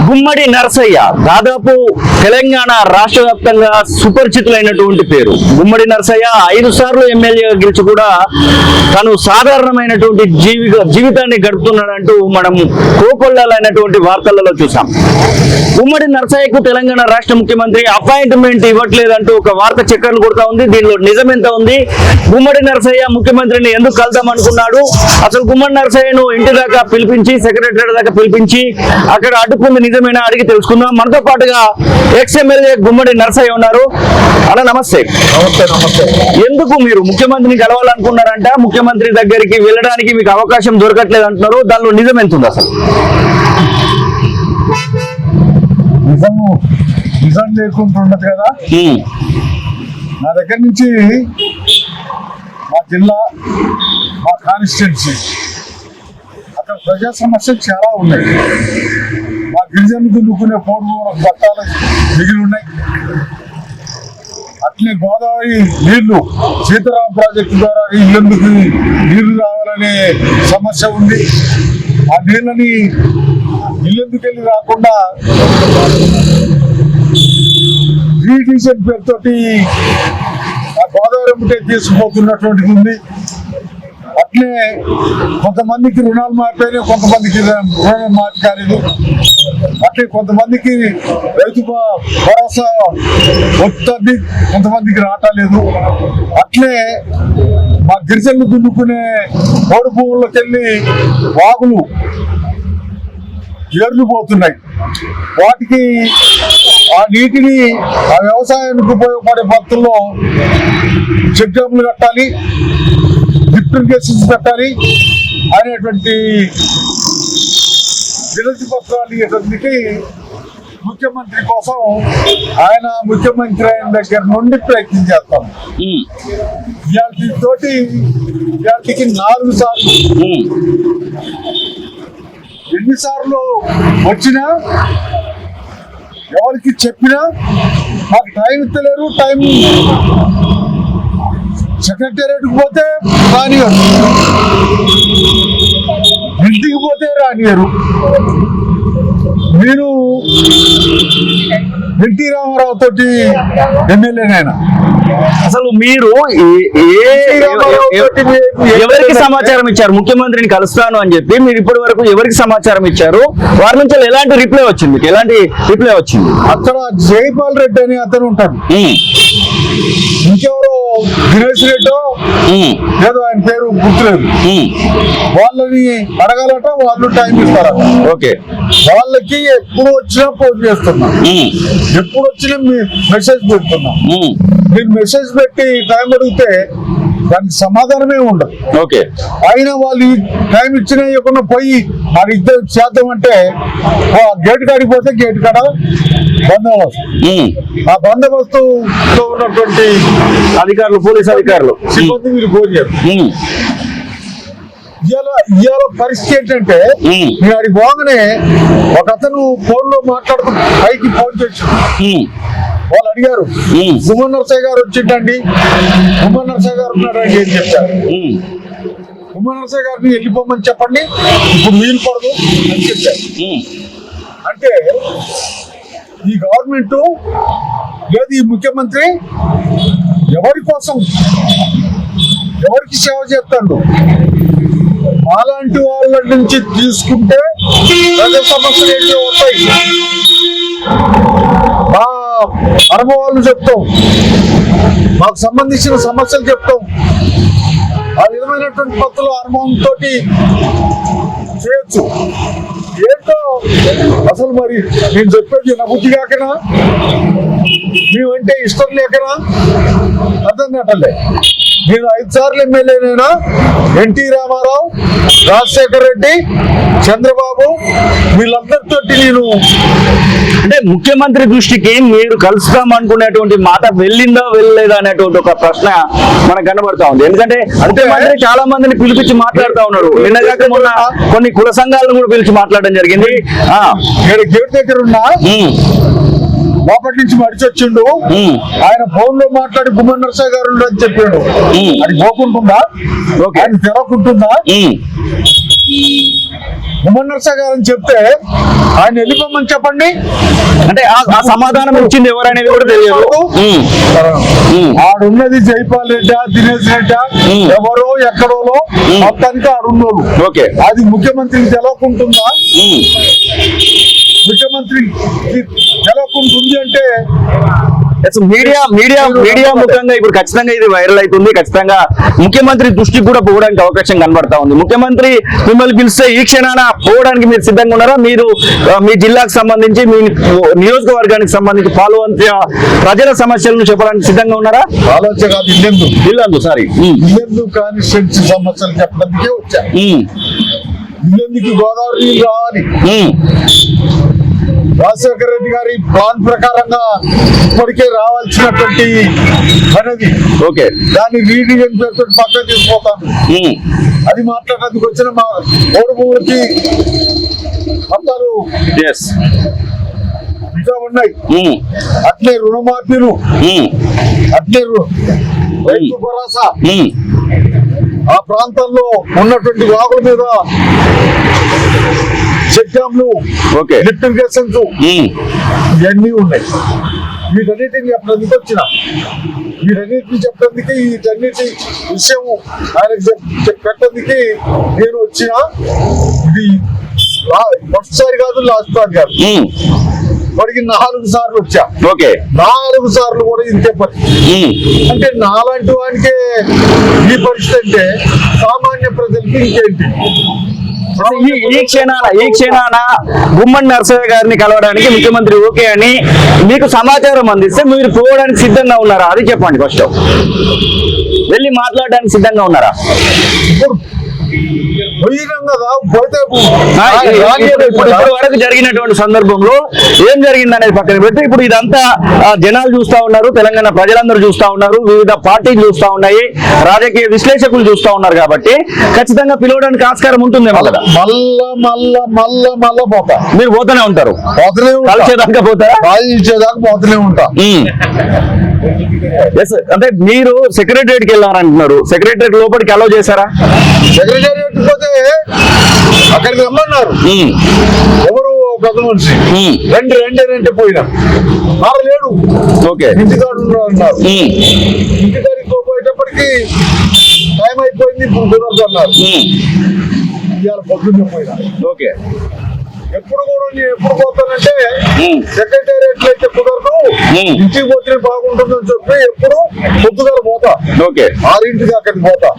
గుమ్మడి నరసయ్య దాదాపు తెలంగాణ రాష్ట్ర వ్యాప్తంగా సుపరిచితులైనటువంటి పేరు. గుమ్మడి నరసయ్య 5 సార్లు ఎమ్మెల్యేగా గెలిచి కూడా తను సాధారణమైనటువంటి జీవితాన్ని గడుపుతున్నాడంటూ మనం కోకొల్లాలైనటువంటి వార్తలలో చూసాం. గుమ్మడి నరసయ్యకు తెలంగాణ రాష్ట్ర ముఖ్యమంత్రి అపాయింట్మెంట్ ఇవ్వట్లేదంటూ ఒక వార్త చక్కర్లు కొడతా ఉంది. దీనిలో నిజం ఎంత ఉంది? గుమ్మడి నరసయ్య ముఖ్యమంత్రిని ఎందుకు కలుద్దాం అనుకున్నాడు? అసలు గుమ్మడి నరసయ్యను ఇంటి దాకా పిలిపించి, సెక్రటరీ దాకా పిలిపించి అక్కడ అడ్డుకుంది నిజమేనా అడిగి తెలుసుకుందాం. మనతో పాటుగా ఎక్స్-ఎమ్మెల్యే గుమ్మడి నరసయ్య ఉన్నారు. అలా నమస్తే. నమస్తే. ఎందుకు మీరు ముఖ్యమంత్రిని కలవాలనుకున్నారంట? ముఖ్యమంత్రి దగ్గరికి వెళ్ళడానికి మీకు అవకాశం దొరకట్లేదు అంటున్నారు. దానిలో నిజం ఎంత ఉంది? అసలు నిజం లేకుండా ఉండదు కదా. నా దగ్గర నుంచి మా జిల్లా, మా కాన్స్టిట్యున్సీ అక్కడ ప్రజా సమస్యలు చాలా ఉన్నాయి. మా గిరిజనులు దున్నుకునే పోడు పట్టాలు మిగిలి ఉన్నాయి. అట్లే గోదావరి నీళ్లు సీతారాం ప్రాజెక్టు ద్వారా ఇల్లందుకు నీళ్లు రావాలనే సమస్య ఉంది. ఆ నీళ్ళని ఇల్లందుకెళ్ళి రాకుండా రీడిషన్ పేరుతోటి ఆ గోదావరి ముట్టే తీసుకుపోతున్నటువంటిది ఉంది. అట్లే కొంతమందికి రుణాలు మారిపోయినాయి, కొంతమందికి రుణాలు మారి కాలేదు. అట్లే కొంతమందికి రైతు భరోసా వస్తుంది, కొంతమందికి రావట్లేదు. అట్లే మా గిరిజనులు దున్నుకునే పోడు భూముల్లోకి వెళ్ళి వాగులు ఏర్లు పోతున్నాయి. వాటికి ఆ నీటిని ఆ వ్యవసాయానికి ఉపయోగపడే పద్ధతుల్లో చెక్ డ్యాములు కట్టాలి, లిఫ్ట్ ఇరిగేషన్స్ పెట్టాలి అనేటువంటి వినతి పత్రాలు ఇవన్నిటి ముఖ్యమంత్రి కోసం ఆయన ముఖ్యమంత్రి అయిన దగ్గర నుండి ప్రయత్నం చేస్తాం. ఇవాళకి 4 సార్లు ఎన్నిసార్లు వచ్చినా ఎవరికి చెప్పినా మాకు టైం ఇస్తలేరు. టైం సెక్రటేరియట్కి పోతే రానియరు, ఇంటికి పోతే రానియరు. నేను ఎన్టీ రామారావు తోటి ఎమ్మెల్యేనైనా. అసలు మీరు ఎవరికి సమాచారం ఇచ్చారు? ముఖ్యమంత్రిని కలుస్తాను అని చెప్పి మీరు ఇప్పటి వరకు ఎవరికి సమాచారం ఇచ్చారు? వారి నుంచి ఎలాంటి రిప్లై వచ్చింది? ఎలాంటి రిప్లై వచ్చింది? అక్కడ జైపాల్ రెడ్డి అని అతను ఉంటాడు, ఇంకెవరో దినేష్ రెడ్డో ఏదో ఆయన పేరు గుర్తులేదు. వాళ్ళని అడగాలట, వాళ్ళు టైం ఇస్తారట. ఓకే, వాళ్ళకి ఎప్పుడు వచ్చినా ఫోన్ చేస్తున్నా, ఎప్పుడు వచ్చినా మెసేజ్ పెడుతున్నా. మీరు మెసేజ్ పెట్టి టైం అడిగితే దానికి సమాధానమే ఉండదు. ఓకే, అయినా వాళ్ళు టైం ఇచ్చినా ఇవ్వకుండా పోయి అది ఇద్దరు చేద్దాం అంటే గేట్ కాడికి పోతే గేట్ కాడ బందోబస్తు. ఆ బందోబస్తులో ఉన్నటువంటి అధికారులు, పోలీస్ అధికారులు, సిబ్బంది మీరు పోయారు. ఇవాళ పరిస్థితి ఏంటంటే నేను అడిగి పోగానే ఒక అతను ఫోన్ లో మాట్లాడుతూ పైకి ఫోన్ చేశాడు. వాళ్ళు అడిగారు, గుమ్మడి నరసయ్య గారు వచ్చిండండి, గుమ్మడి నరసయ్య గారు ఉన్నారండి అని చెప్పారు. గుమ్మడి నరసయ్య గారిని వెళ్ళిపోమని చెప్పండి, ఇప్పుడు వీలు పడదు అని చెప్పారు. అంటే ఈ గవర్నమెంట్ లేదు, ఈ ముఖ్యమంత్రి ఎవరి కోసం, ఎవరికి సేవ చేస్తాడు? అలాంటి వాళ్ళ నుంచి తీసుకుంటే ప్రజా సమస్యలు ఏంటో వస్తాయి. మా అనుభవాలు చెప్తాం, మాకు సంబంధించిన సమస్యలు చెప్తాం. ఆ విధమైనటువంటి పద్ధతుల అనుభవంతో చేయొచ్చు. ఏంటో అసలు మరి నేను చెప్పేది నా బుద్ధి కాకనా, మేమంటే ఇష్టం లేకనా అర్థం కావట్లే. నేను 5 సార్లు ఎమ్మెల్యేనైనా ఎన్టీ రామారావు, రాజశేఖర రెడ్డి, చంద్రబాబు వీళ్ళందరితో నేను అంటే ముఖ్యమంత్రి దృష్టికి మీరు కలుస్తాం అనుకునేటువంటి మాట వెళ్ళిందా వెళ్ళలేదా అనేటువంటి ఒక ప్రశ్న మనకు కనబడతా ఉంది. ఎందుకంటే ముఖ్యమంత్రి చాలా మందిని పిలిపించి మాట్లాడుతూ ఉన్నారు. నిన్నగాక మొన్న కొన్ని కుల సంఘాలను కూడా పిలిచి మాట్లాడడం జరిగింది. గేట్ దగ్గర ఉన్నా లోపటి నుంచి మడిచొచ్చిండు, ఆయన ఫోన్ లో మాట్లాడి గుమ్మడి నరసయ్య గారు అని చెప్పాడు. అది పోకుంటుందా? ఆయన తెరకుంటుందా? గుమ్మడి నరసయ్య గారు అని చెప్తే ఆయన వెళ్ళిపోమని చెప్పండి. అంటే ఆ సమాధానం ఇచ్చింది ఎవరనేది కూడా తెలియదు. ఆడున్నది జైపాల్ రెడ్డి, దినేష్ రెడ్డి, ఎవరో ఎక్కడోలో మొత్తానికి ఆడున్నోళ్ళు. ఓకే, అది ముఖ్యమంత్రికి తెలవకుంటుందా? ముఖ్యమంత్రికి తెలవకుంటుంది అంటే మీడియా ముఖంగా ఇప్పుడు ఖచ్చితంగా ఇది వైరల్ అవుతుంది. ఖచ్చితంగా ముఖ్యమంత్రి దృష్టికి కూడా పోవడానికి అవకాశం కనబడతా ఉంది. ముఖ్యమంత్రి మిమ్మల్ని పిలిస్తే ఈ క్షణాన పోవడానికి మీరు సిద్ధంగా ఉన్నారా? మీరు మీ జిల్లాకు సంబంధించి, మీ నియోజకవర్గానికి సంబంధించి పాల్గొంటే ప్రజల సమస్యలను చెప్పడానికి సిద్ధంగా ఉన్నారా? ఆలోచన కాదు, ఇల్లందు సారీ ఇల్లెందు కాన్స్టిట్యూన్సీ సమస్యలు చెప్పడానికే వచ్చా. ఇల్లెందుకు గోదావరి నీళ్ళు రావాలి. రాజశేఖర రెడ్డి గారి ప్లాన్ ప్రకారంగా ఇప్పటికే రావాల్సినటువంటి అనేది ఓకే, దాన్ని రీడిజైన్ పేరుతో పక్కన తీసుకుపోతాను. అది మాట్లాడడానికి వచ్చిన మా ఓడు భూములకి మొత్తాలు ఇంకా ఉన్నాయి. అట్లే రుణమాఫీలు, అట్లే రైతు భరోసా, ఆ ప్రాంతంలో ఉన్నటువంటి వాగుల మీద చెక్ డ్యామ్లు, లిఫ్ట్ ఇరిగేషన్స్ ఇవన్నీ ఉన్నాయి. వీటన్నిటిని చెప్పడానికి వచ్చిన, వీటన్నిటిని చెప్పడానికి, వీటన్నిటి విషయం ఆయనకు పెట్టడానికి నేను వచ్చిన. ఇది ఫస్ట్ సారి కాదు, లాస్ట్ సారి కాదు, వాడికి 4 సార్లు వచ్చా. 4 సార్లు కూడా ఇంతే పరిస్థితి. అంటే నాలాంటి వాడికే ఈ పరిస్థితి అంటే సామాన్య ప్రజలకి ఇంకేంటి? ఈ క్షణాన గుమ్మడి నరసయ్య గారిని కలవడానికి ముఖ్యమంత్రి ఓకే అని మీకు సమాచారం అందిస్తే మీరు పోవడానికి సిద్ధంగా ఉన్నారా? అది చెప్పండి. ఫస్ట్ వెళ్ళి మాట్లాడడానికి సిద్ధంగా ఉన్నారా? ఇప్పుడు వరకు జరిగినటువంటి సందర్భంలో ఏం జరిగింది అనేది పక్కన పెట్టి, ఇప్పుడు ఇదంతా జనాలు చూస్తా ఉన్నారు, తెలంగాణ ప్రజలందరూ చూస్తా ఉన్నారు, వివిధ పార్టీలు చూస్తా ఉన్నాయి, రాజకీయ విశ్లేషకులు చూస్తా ఉన్నారు. కాబట్టి ఖచ్చితంగా పిలవడానికి ఆస్కారం ఉంటుంది. మళ్ళా పోతా, మీరు పోతూనే ఉంటారు, కలిసేదాకా పోతారా? పోతూనే ఉంటా. అంటే మీరు సెక్రటరియట్కి వెళ్ళారంటున్నారు, సెక్రటరియట్ లోపలికి అలౌ చేశారా? సెక్రటరియట్ పోతే అక్కడికి రమ్మన్నారు ఎవరు పెద్ద మనిషి, రెండే పోయినా లేడు. ఇంటికాడు అన్నారు. ఇంటికాడికి పోయేటప్పటికి టైం అయిపోయింది, ఇప్పుడు కుదరదు అన్నారు. ఇవాళ పొద్దున్నే పోయినా. ఎప్పుడు కూడా నేను ఎప్పుడు పోతానంటే సెక్రటేరియట్ అయితే కుదరదు, ఇంటికి పోతే బాగుంటుందని చెప్పి ఎప్పుడు పొద్దుగాల పోతా. 6ంటికి అక్కడికి పోతా.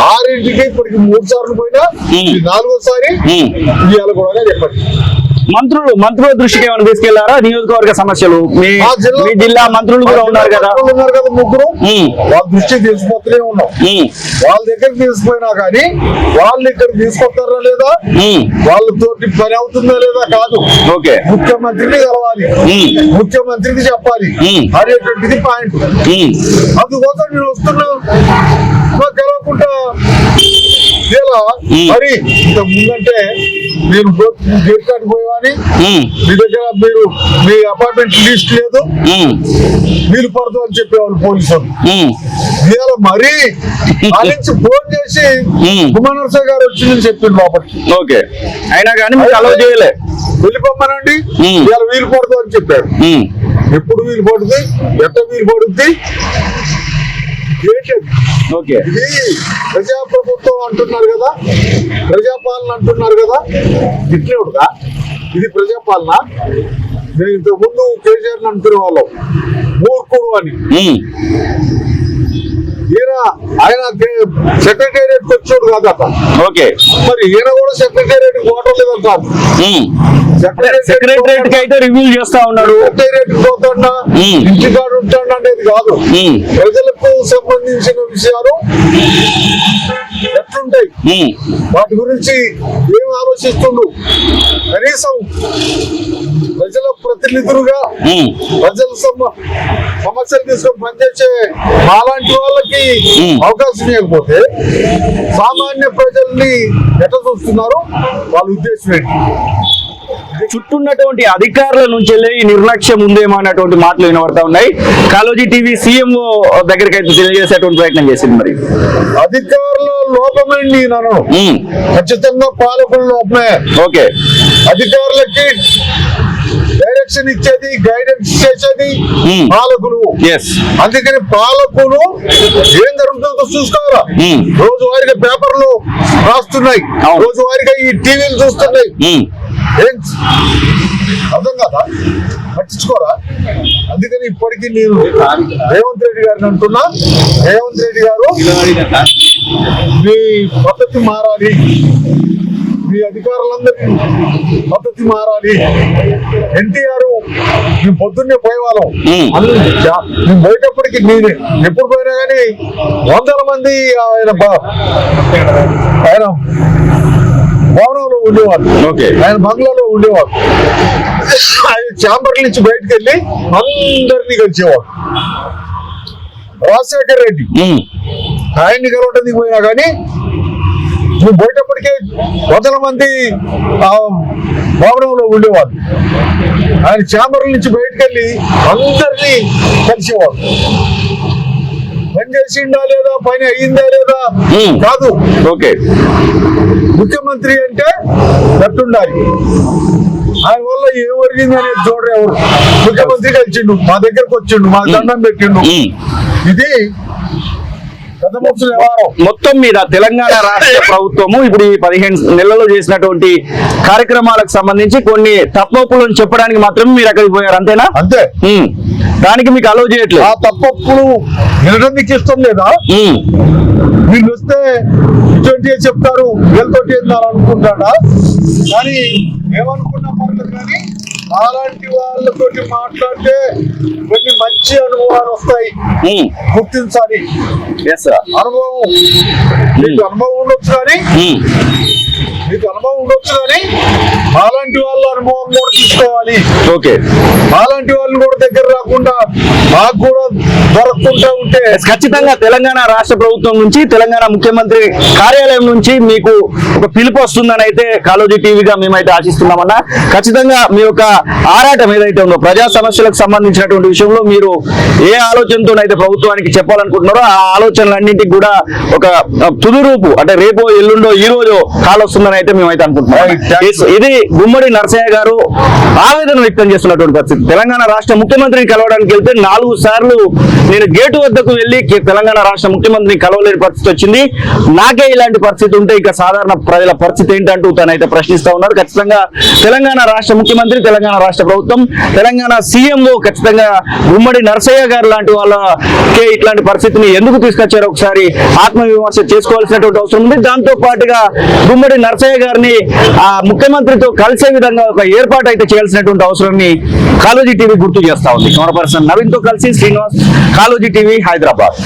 6ంటికి ఇప్పటికి 3 సార్లు పోయినా, 4వ సారి ఇవాళ కూడా చెప్పండి. మంత్రుల దృష్టికి ఏమైనా తీసుకెళ్లారా? నియోజకవర్గ సమస్యలు మీ జిల్లా మంత్రులు కూడా ఉన్నారు కదా, ముగ్గురు, వాళ్ళ దృష్టికి తీసుకుపోతూనే ఉన్నాం. వాళ్ళ దగ్గరికి తీసుకుపోయినా కానీ వాళ్ళు ఇక్కడికి తీసుకొస్తారా లేదా, వాళ్ళతోటి పని అవుతుందా లేదా కాదు, ముఖ్యమంత్రిని కలవాలి, ముఖ్యమంత్రికి చెప్పాలి అనేటువంటిది పాయింట్. అందుకోసం నేను వస్తున్నా. గెలవకుండా ఇలా మరి ఇంత ముందంటే నేను గేట్ కార్డు పోయేవాని, మీ దగ్గర మీరు మీ అపార్ట్మెంట్ లిస్ట్ లేదు, మీరు పడదు అని చెప్పేవాళ్ళు పోలీసులు. ఇవాళ మరీ ఆ నుంచి ఫోన్ చేసి గుమ్మడి నరసయ్య గారు వచ్చిందని చెప్పింది లోపలికి. అయినా కానీ మీకు అలౌ చేయలే, వెళ్ళిపోమ్మనండి, ఇవాళ వీలు పడదు అని చెప్పాడు. ఎప్పుడు వీలు పడుతుంది, ఎట్ట వీలు పడుద్ది? ఇది ప్రజాప్రభుత్వం అంటున్నారు కదా, ప్రజాపాలన అంటున్నారు కదా, ఇట్లే ఉందా? ఇది ప్రజాపాలన. నేను ఇంతకు ముందు కేసీఆర్ అనుకునే వాళ్ళం మూర్ఖుడు అని. ఆయన సెక్రటేరియట్ వచ్చాడు కాదట. మరి ఈయన కూడా సెక్రటేరియట్ పోవడం లేదంటారు. సెక్రటేరియట్ కి అయితే రివ్యూ చేస్తా ఉన్నాడు, సెక్రటేరియట్ పోతాడా, ఇంటికాడు ఉంటాడు అనేది కాదు. ప్రజలకు సంబంధించిన విషయాలు ఎట్లుంటాయి, వాటి గురించి ఏం ఆలోచిస్తుండు, కనీసం ప్రజల ప్రతినిధులుగా ప్రజల సమస్యలు తీసుకొని పనిచేసే మాలాంటి వాళ్ళకి అవకాశం ఇవ్వకపోతే సామాన్య ప్రజల్ని ఎట్లా చూస్తున్నారు, వాళ్ళ ఉద్దేశం ఏంటి? చుట్టూన్నటువంటి అధికారుల నుంచి ఈ నిర్లక్ష్యం ఉందేమో అన్నటువంటి మాటలు వినబడతా ఉన్నాయి. కాళోజీ టీవీ సీఎం దగ్గరికి అయితే తెలియజేసేటువంటి ప్రయత్నం చేసింది. మరి అధికారుల లోపమే నేను అనను, ఖచ్చితంగా పాలకుల లోపమే. ఓకే, అధికారులకి డైరెక్షన్ ఇచ్చేది, గైడెన్స్ చేసేది పాలకులు. అందుకని పాలకులు ఏం జరుగుతుందో చూసుకోవాలా. రోజువారీగా పేపర్లు రాస్తున్నాయి, రోజువారీగా ఈ టీవీలు చూస్తున్నాయి. అర్థం కదా, పట్టించుకోరా. అందుకని ఇప్పటికీ నేను రేవంత్ రెడ్డి గారిని అంటున్నా, రేవంత్ రెడ్డి గారు మీ పద్ధతి మారాలి, మీ అధికారులందరినీ పద్ధతి మారాలి. ఎన్టీఆర్ మేము పొద్దున్నే పోయేవాళ్ళం, మేము పోయేటప్పటికి నేను ఎప్పుడు పోయినా కానీ వందల మంది ఆయన భవనంలో ఉండేవారు, ఆయన బంగ్లాలో ఉండేవారు. ఆయన ఛాంబర్ నుంచి బయటకు వెళ్ళి అందరినీ కలిసేవాడు. రాజశేఖర్ రెడ్డి ఆయన్ని కలవటానికి పోయినా కానీ నువ్వు పోయేటప్పటికే వందల మంది భవనంలో ఉండేవారు. ఆయన ఛాంబర్ల నుంచి బయటకు వెళ్ళి అందరినీ కలిసేవాడు. పని చేసిండా లేదా, పని అయ్యిందా లేదా కాదు. ఓకే, ముఖ్యమంత్రి అంటే గట్టుండాలి. ఆయన వల్ల ఏం ఒరిగింది అనేది చూడరు ఎవరు. ముఖ్యమంత్రి కలిసిండు, మా దగ్గరకు వచ్చిండు, మా దండం పెట్టిండు. ఇది మొత్తం మీద తెలంగాణ రాష్ట్ర ప్రభుత్వము ఇప్పుడు ఈ 15 నెలల్లో చేసినటువంటి కార్యక్రమాలకు సంబంధించి కొన్ని తప్పొప్పులను చెప్పడానికి మాత్రమే మీరు అక్కడికి పోయారు, అంతేనా? అంతే. దానికి మీకు అలౌ చేయట్లేదు. ఆ తప్పొప్పులు వినడం మీకు ఇష్టం లేదా? వీళ్ళు వస్తే ఇటువంటి చెప్తారు, వీళ్ళతోటి అనుకుంటాడా? కానీ ఏమనుకున్నా పర్లేదు, కానీ అలాంటి వాళ్ళతోటి మాట్లాడితే కొన్ని మంచి అనుభవాలు వస్తాయి, గుర్తించాలి. అనుభవం మీకు అనుభవం ఉండొచ్చు కానీ అలాంటి వాళ్ళ అనుభవం కూడా తీసుకోవాలి. ఓకే, అలాంటి వాళ్ళు కూడా దగ్గర రాకుండా మాకు కూడా దొరకకుండా ఉంటే ఖచ్చితంగా తెలంగాణ రాష్ట్ర ప్రభుత్వం నుంచి, తెలంగాణ ముఖ్యమంత్రి కార్యాలయం నుంచి మీకు ఒక పిలుపు వస్తుందని అయితే కాళోజీ టీవీగా మేమైతే ఆశిస్తున్నామన్నా. ఖచ్చితంగా మీ యొక్క ఆరాటం ఏదైతే ఉందో ప్రజా సమస్యలకు సంబంధించినటువంటి విషయంలో మీరు ఏ ఆలోచనతోనైతే ప్రభుత్వానికి చెప్పాలనుకుంటున్నారో ఆ ఆలోచనలన్నింటికి కూడా ఒక తుది రూపు, అంటే రేపో ఎల్లుండో ఈ రోజు కాలొస్తుందని అయితే మేమైతే అనుకుంటున్నాం. ఇది గుమ్మడి నరసయ్య గారు ఆవేదన వ్యక్తం చేస్తున్నటువంటి పరిస్థితి. తెలంగాణ రాష్ట్ర ముఖ్యమంత్రిని కలవడానికి వెళ్తే 4 సార్లు నేను గేటు వద్దకు వెళ్లి తెలంగాణ రాష్ట్ర ముఖ్యమంత్రిని కలవలేని పరిస్థితి వచ్చింది, నాకే ఇలాంటి పరిస్థితి ఉంటే ఇక సాధారణ ప్రజల పరిస్థితి ఏంటంటూ తనైతే ప్రశ్నిస్తా ఉన్నారు. ఖచ్చితంగా తెలంగాణ రాష్ట్ర ముఖ్యమంత్రి, తెలంగాణ రాష్ట్ర ప్రభుత్వం, తెలంగాణ సీఎంఓ ఖచ్చితంగా గుమ్మడి నరసయ్య గారు లాంటి వాళ్ళకే ఇట్లాంటి పరిస్థితిని ఎందుకు తీసుకొచ్చారో ఒకసారి ఆత్మవిమర్శ చేసుకోవాల్సినటువంటి అవసరం ఉంది. దాంతో పాటుగా గుమ్మడి నరసయ్య గారిని ఆ ముఖ్యమంత్రితో కలిసే విధంగా ఒక ఏర్పాటు అయితే చేయాల్సినటువంటి అవసరాన్ని కాళోజీ టీవీ గుర్తు చేస్తా ఉంది. కెమెరా పర్సన్ నవీన్ తో కలిసి శ్రీనివాస్, కాళోజీ టీవీ, హైదరాబాద్.